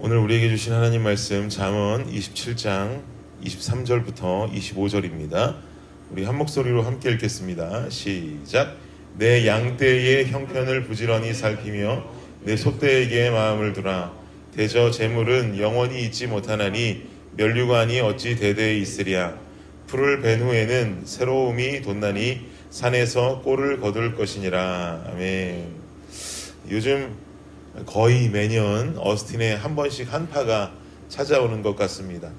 오늘 우리에게 주신 하나님 말씀 잠언 27장 23절부터 25절입니다. 우리 한 목소리로 함께 읽겠습니다. 시작. 내 양떼의 형편을 부지런히 살피며 내 소떼에게 마음을 두라. 대저 재물은 영원히 있지 못하나니 면류관이 어찌 대대에 있으랴. 풀을 벤 후에는 새로움이 돋나니 산에서 꼴을 거둘 것이니라. 아멘. 요즘 거의 매년 어스틴에 한 번씩 한파가 찾아오는 것 같습니다.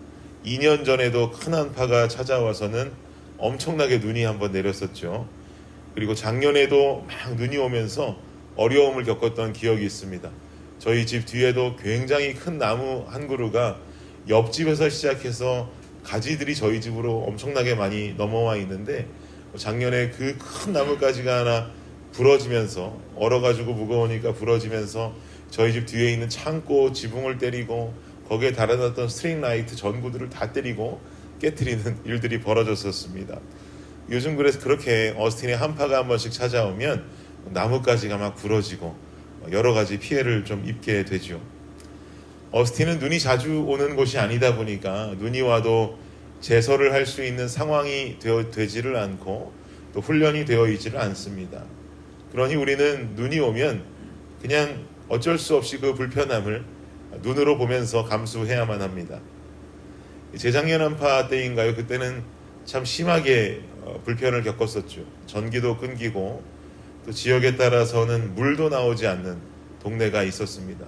2년 전에도 큰 한파가 찾아와서는 엄청나게 눈이 한번 내렸었죠. 그리고 작년에도 막 눈이 오면서 어려움을 겪었던 기억이 있습니다. 저희 집 뒤에도 굉장히 큰 나무 한 그루가 옆집에서 시작해서 가지들이 저희 집으로 엄청나게 많이 넘어와 있는데, 작년에 그 큰 나무가지가 하나 부러지면서, 얼어가지고 무거우니까 부러지면서 저희 집 뒤에 있는 창고 지붕을 때리고 거기에 달아놨던 스트링 라이트 전구들을 다 때리고 깨트리는 일들이 벌어졌었습니다. 요즘 그래서 그렇게 어스틴에 한파가 한 번씩 찾아오면 나뭇가지가 막 부러지고 여러 가지 피해를 좀 입게 되죠. 어스틴은 눈이 자주 오는 곳이 아니다 보니까 눈이 와도 제설을 할 수 있는 상황이 되지를 않고 또 훈련이 되어 있지를 않습니다. 그러니 우리는 눈이 오면 그냥 어쩔 수 없이 그 불편함을 눈으로 보면서 감수해야만 합니다. 재작년 한파 때인가요? 그때는 참 심하게 불편을 겪었었죠. 전기도 끊기고 또 지역에 따라서는 물도 나오지 않는 동네가 있었습니다.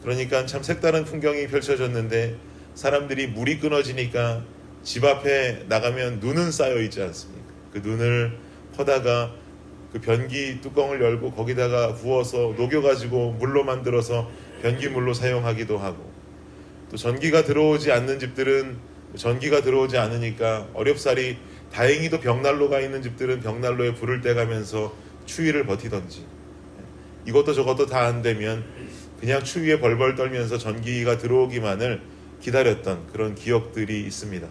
그러니까 참 색다른 풍경이 펼쳐졌는데, 사람들이 물이 끊어지니까 집 앞에 나가면 눈은 쌓여 있지 않습니까? 그 눈을 퍼다가 그 변기 뚜껑을 열고 거기다가 부어서 녹여가지고 물로 만들어서 변기물로 사용하기도 하고, 또 전기가 들어오지 않는 집들은 전기가 들어오지 않으니까 어렵사리 다행히도 벽난로가 있는 집들은 벽난로에 불을 떼가면서 추위를 버티던지, 이것도 저것도 다 안 되면 그냥 추위에 벌벌 떨면서 전기가 들어오기만을 기다렸던 그런 기억들이 있습니다.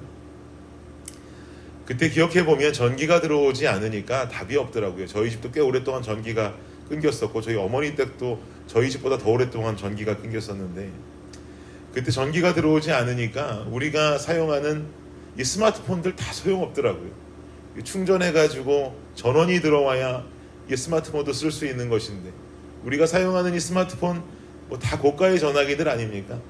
그때 기억해보면 전기가 들어오지 않으니까 답이 없더라고요. 저희 집도 꽤 오랫동안 전기가 끊겼었고, 저희 어머니 댁도 저희 집보다 더 오랫동안 전기가 끊겼었는데, 그때 전기가 들어오지 않으니까 우리가 사용하는 이 스마트폰들 다 소용없더라고요. 충전해가지고 전원이 들어와야 이 스마트폰도 쓸 수 있는 것인데, 우리가 사용하는 이 스마트폰 뭐 다 고가의 전화기들 아닙니까?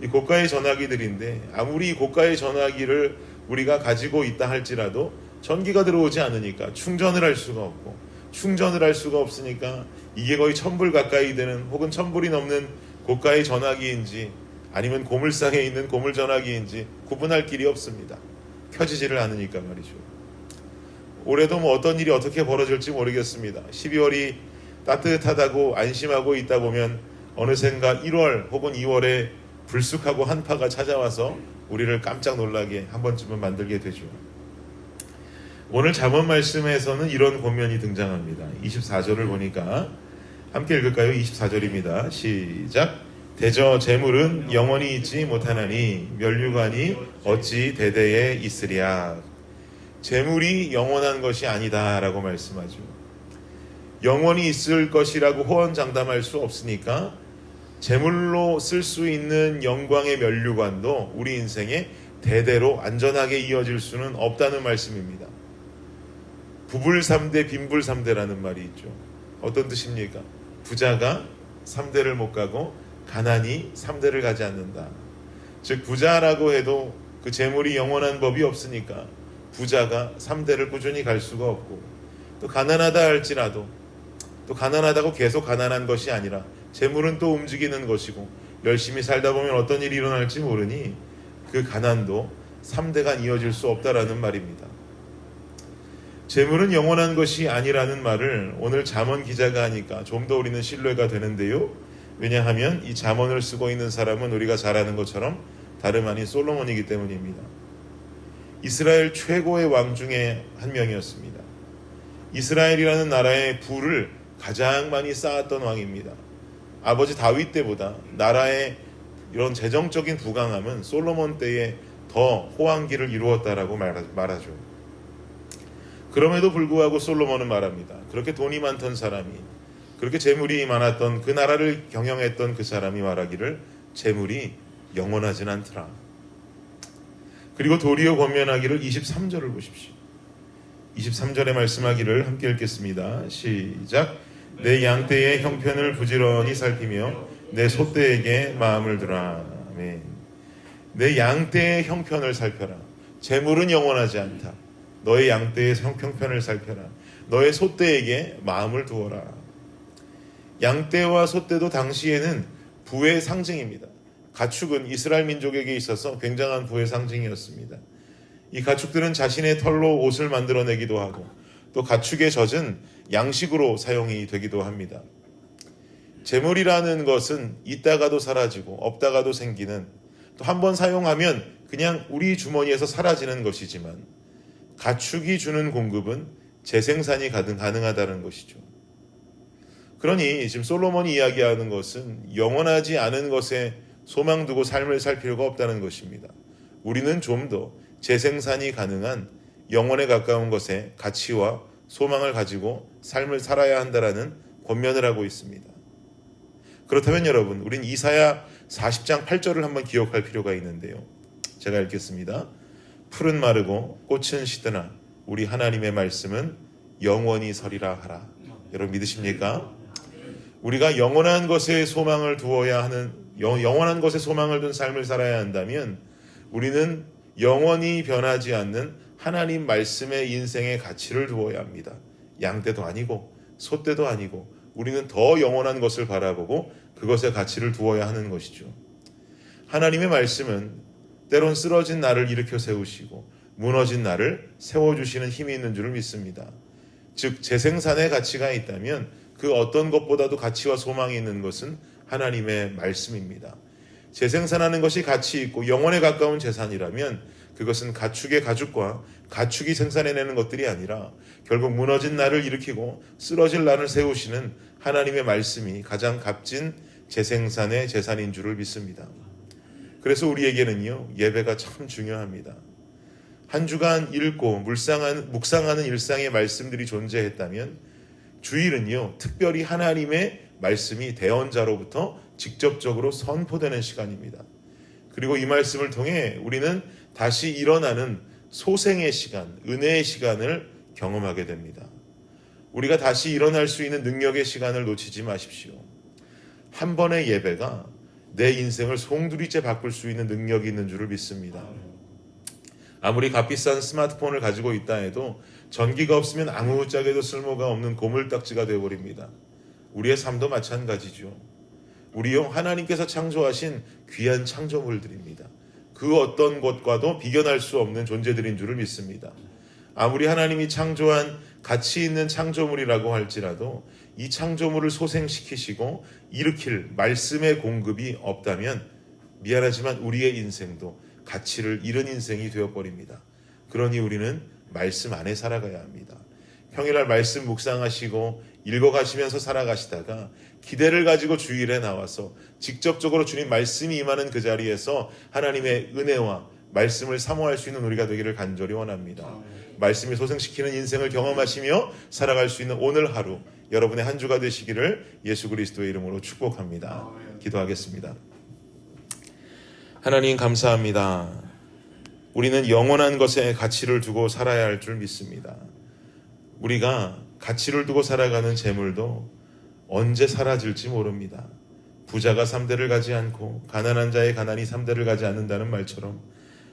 이 고가의 전화기들인데, 아무리 이 고가의 전화기를 우리가 가지고 있다 할지라도 전기가 들어오지 않으니까 충전을 할 수가 없고, 충전을 할 수가 없으니까 이게 거의 1000불 가까이 되는, 혹은 1000불이 넘는 고가의 전화기인지 아니면 고물상에 있는 고물 전화기인지 구분할 길이 없습니다. 켜지지를 않으니까 말이죠. 올해도 뭐 어떤 일이 어떻게 벌어질지 모르겠습니다. 12월이 따뜻하다고 안심하고 있다 보면 어느샌가 1월 혹은 2월에 불쑥하고 한파가 찾아와서 우리를 깜짝 놀라게 한 번쯤은 만들게 되죠. 오늘 잠언 말씀에서는 이런 권면이 등장합니다. 24절을 보니까 함께 읽을까요? 24절입니다. 시작. 대저 재물은 영원히 있지 못하나니 면류관이 어찌 대대에 있으랴. 재물이 영원한 것이 아니다 라고 말씀하죠. 영원히 있을 것이라고 호언장담할 수 없으니까 재물로 쓸 수 있는 영광의 면류관도 우리 인생에 대대로 안전하게 이어질 수는 없다는 말씀입니다. 부불 3대 빈불 3대라는 말이 있죠. 어떤 뜻입니까? 부자가 3대를 못 가고 가난이 3대를 가지 않는다. 즉 부자라고 해도 그 재물이 영원한 법이 없으니까 부자가 3대를 꾸준히 갈 수가 없고, 또 가난하다 할지라도 또 가난하다고 계속 가난한 것이 아니라 재물은 또 움직이는 것이고, 열심히 살다 보면 어떤 일이 일어날지 모르니 그 가난도 3대가 이어질 수 없다라는 말입니다. 재물은 영원한 것이 아니라는 말을 오늘 잠언 기자가 하니까 좀 더 우리는 신뢰가 되는데요. 왜냐하면 이 잠언을 쓰고 있는 사람은 우리가 잘 아는 것처럼 다름 아닌 솔로몬이기 때문입니다. 이스라엘 최고의 왕 중에 한 명이었습니다. 이스라엘이라는 나라의 부를 가장 많이 쌓았던 왕입니다. 아버지 다윗 때보다 나라의 이런 재정적인 부강함은 솔로몬 때에 더 호황기를 이루었다라고 말하죠. 그럼에도 불구하고 솔로몬은 말합니다. 그렇게 돈이 많던 사람이, 그렇게 재물이 많았던 그 나라를 경영했던 그 사람이 말하기를 재물이 영원하진 않더라. 그리고 도리어 권면하기를 23절을 보십시오. 23절에 말씀하기를 함께 읽겠습니다. 시작. 내 양떼의 형편을 부지런히 살피며 내 소떼에게 마음을 두라. 아멘. 내 양떼의 형편을 살펴라. 재물은 영원하지 않다. 너의 양떼의 형편을 살펴라. 너의 소떼에게 마음을 두어라. 양떼와 소떼도 당시에는 부의 상징입니다. 가축은 이스라엘 민족에게 있어서 굉장한 부의 상징이었습니다. 이 가축들은 자신의 털로 옷을 만들어내기도 하고 또 가축의 젖은 양식으로 사용이 되기도 합니다. 재물이라는 것은 있다가도 사라지고 없다가도 생기는, 또 한 번 사용하면 그냥 우리 주머니에서 사라지는 것이지만 가축이 주는 공급은 재생산이 가능하다는 것이죠. 그러니 지금 솔로몬이 이야기하는 것은 영원하지 않은 것에 소망 두고 삶을 살 필요가 없다는 것입니다. 우리는 좀 더 재생산이 가능한 영원에 가까운 것에 가치와 소망을 가지고 삶을 살아야 한다라는 권면을 하고 있습니다. 그렇다면 여러분, 우린 이사야 40장 8절을 한번 기억할 필요가 있는데요. 제가 읽겠습니다. 풀은 마르고 꽃은 시드나 우리 하나님의 말씀은 영원히 서리라 하라. 여러분 믿으십니까? 우리가 영원한 것에 소망을 두어야 하는, 영원한 것에 소망을 둔 삶을 살아야 한다면 우리는 영원히 변하지 않는 하나님 말씀의 인생의 가치를 두어야 합니다. 양떼도 아니고 소떼도 아니고 우리는 더 영원한 것을 바라보고 그것의 가치를 두어야 하는 것이죠. 하나님의 말씀은 때론 쓰러진 나를 일으켜 세우시고 무너진 나를 세워주시는 힘이 있는 줄을 믿습니다. 즉 재생산의 가치가 있다면 그 어떤 것보다도 가치와 소망이 있는 것은 하나님의 말씀입니다. 재생산하는 것이 가치 있고 영원에 가까운 재산이라면 그것은 가축의 가죽과 가축이 생산해내는 것들이 아니라 결국 무너진 나를 일으키고 쓰러질 나를 세우시는 하나님의 말씀이 가장 값진 재생산의 재산인 줄을 믿습니다. 그래서 우리에게는요, 예배가 참 중요합니다. 한 주간 읽고 묵상하는 일상의 말씀들이 존재했다면 주일은요, 특별히 하나님의 말씀이 대언자로부터 직접적으로 선포되는 시간입니다. 그리고 이 말씀을 통해 우리는 다시 일어나는 소생의 시간, 은혜의 시간을 경험하게 됩니다. 우리가 다시 일어날 수 있는 능력의 시간을 놓치지 마십시오. 한 번의 예배가 내 인생을 송두리째 바꿀 수 있는 능력이 있는 줄을 믿습니다. 아무리 값비싼 스마트폰을 가지고 있다 해도 전기가 없으면 아무짝에도 쓸모가 없는 고물딱지가 되어버립니다. 우리의 삶도 마찬가지죠. 우리요, 하나님께서 창조하신 귀한 창조물들입니다. 그 어떤 것과도 비견할 수 없는 존재들인 줄을 믿습니다. 아무리 하나님이 창조한 가치 있는 창조물이라고 할지라도 이 창조물을 소생시키시고 일으킬 말씀의 공급이 없다면 미안하지만 우리의 인생도 가치를 잃은 인생이 되어버립니다. 그러니 우리는 말씀 안에 살아가야 합니다. 평일날 말씀 묵상하시고 읽어가시면서 살아가시다가 기대를 가지고 주일에 나와서 직접적으로 주님 말씀이 임하는 그 자리에서 하나님의 은혜와 말씀을 사모할 수 있는 우리가 되기를 간절히 원합니다. 말씀이 소생시키는 인생을 경험하시며 살아갈 수 있는 오늘 하루 여러분의 한 주가 되시기를 예수 그리스도의 이름으로 축복합니다. 기도하겠습니다. 하나님 감사합니다. 우리는 영원한 것에 가치를 두고 살아야 할 줄 믿습니다. 우리가 가치를 두고 살아가는 재물도 언제 사라질지 모릅니다. 부자가 3대를 가지 않고 가난한 자의 가난이 3대를 가지 않는다는 말처럼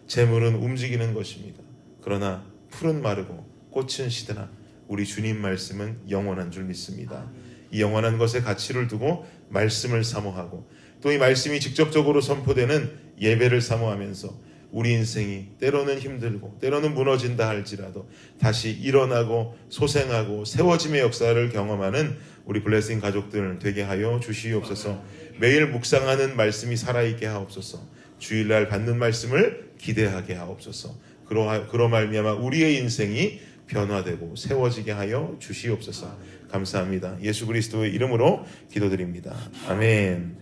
재물은 움직이는 것입니다. 그러나 풀은 마르고 꽃은 시드나 우리 주님 말씀은 영원한 줄 믿습니다. 이 영원한 것에 가치를 두고 말씀을 사모하고 또 이 말씀이 직접적으로 선포되는 예배를 사모하면서 우리 인생이 때로는 힘들고 때로는 무너진다 할지라도 다시 일어나고 소생하고 세워짐의 역사를 경험하는 우리 블레싱 가족들 되게 하여 주시옵소서. 매일 묵상하는 말씀이 살아있게 하옵소서. 주일날 받는 말씀을 기대하게 하옵소서. 그로 말미암아 우리의 인생이 변화되고 세워지게 하여 주시옵소서. 감사합니다. 예수 그리스도의 이름으로 기도드립니다. 아멘.